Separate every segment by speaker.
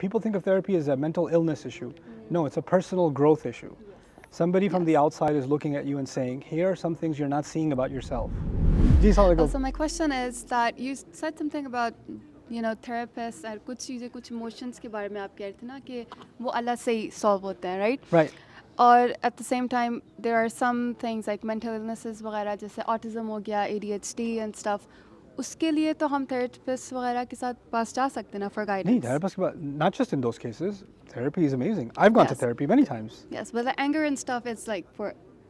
Speaker 1: people think of therapy as a mental illness issue. No, it's a personal growth issue. Somebody from the outside is looking at you and saying, here are some things you're not seeing about yourself. जी सवाल
Speaker 2: Also, my question is that you said something about, therapists और कुछ चीज़ें, कुछ emotions के बारे में आप कह रहे थे ना कि वो अल्लाह से ही solve होते हैं, right?
Speaker 1: Right.
Speaker 2: और at the same time, there are some things like mental illnesses वगैरह, जैसे autism हो गया, ADHD and stuff. उसके लिए तो हम therapists वगैरह के साथ पास जा सकते हैं ना for
Speaker 1: नहीं,
Speaker 2: guidance.
Speaker 1: therapist, not just in those cases. Therapy is amazing. I've gone to
Speaker 2: Yes.
Speaker 1: therapy many times.
Speaker 2: Yes, but the anger and stuff, it's like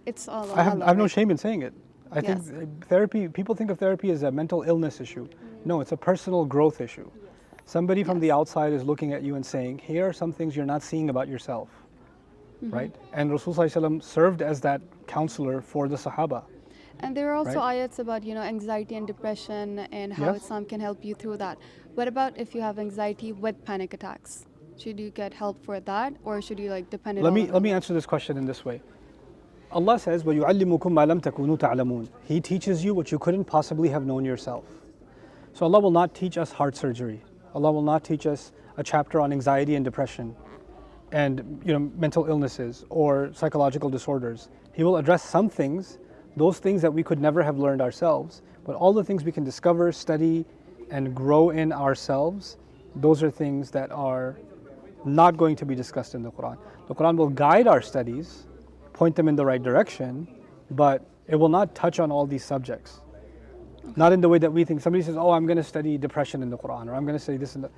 Speaker 2: it's all
Speaker 1: I have
Speaker 2: Allah,
Speaker 1: no
Speaker 2: right?
Speaker 1: shame in saying it. I
Speaker 2: Yes.
Speaker 1: think therapy, people think of therapy as a mental illness issue. No, it's a personal growth issue. Somebody from the outside is looking at you and saying, here are some things you're not seeing about yourself. Right? And Rasulullah ﷺ served as that counselor for the Sahaba.
Speaker 2: And there are also
Speaker 1: Right.
Speaker 2: ayats about, anxiety and depression and how
Speaker 1: Yes.
Speaker 2: Islam can help you through that. What about if you have anxiety with panic attacks? Should you get help for that, or should you depend on
Speaker 1: Let me answer this question in this way. Allah says, وَيُعَلِّمُكُم مَا لَمْ تَكُونُوا تَعْلَمُونَ. He teaches you what you couldn't possibly have known yourself. So Allah will not teach us heart surgery. Allah will not teach us a chapter on anxiety and depression and mental illnesses or psychological disorders. He will address some things, those things that we could never have learned ourselves, but all the things we can discover, study, and grow in ourselves, those are things that are not going to be discussed in the Quran. The Quran will guide our studies, point them in the right direction, but it will not touch on all these subjects. Not in the way that we think. Somebody says, oh, I'm going to study depression in the Quran, or I'm going to study this and that.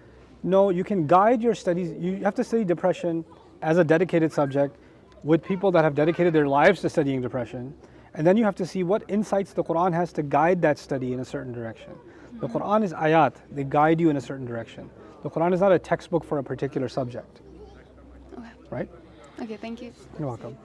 Speaker 1: No, you can guide your studies. You have to study depression as a dedicated subject with people that have dedicated their lives to studying depression. And then you have to see what insights the Quran has to guide that study in a certain direction. The Quran is ayat, they guide you in a certain direction. The Quran is not a textbook for a particular subject.
Speaker 2: Okay.
Speaker 1: Right?
Speaker 2: Okay, thank you.
Speaker 1: You're welcome.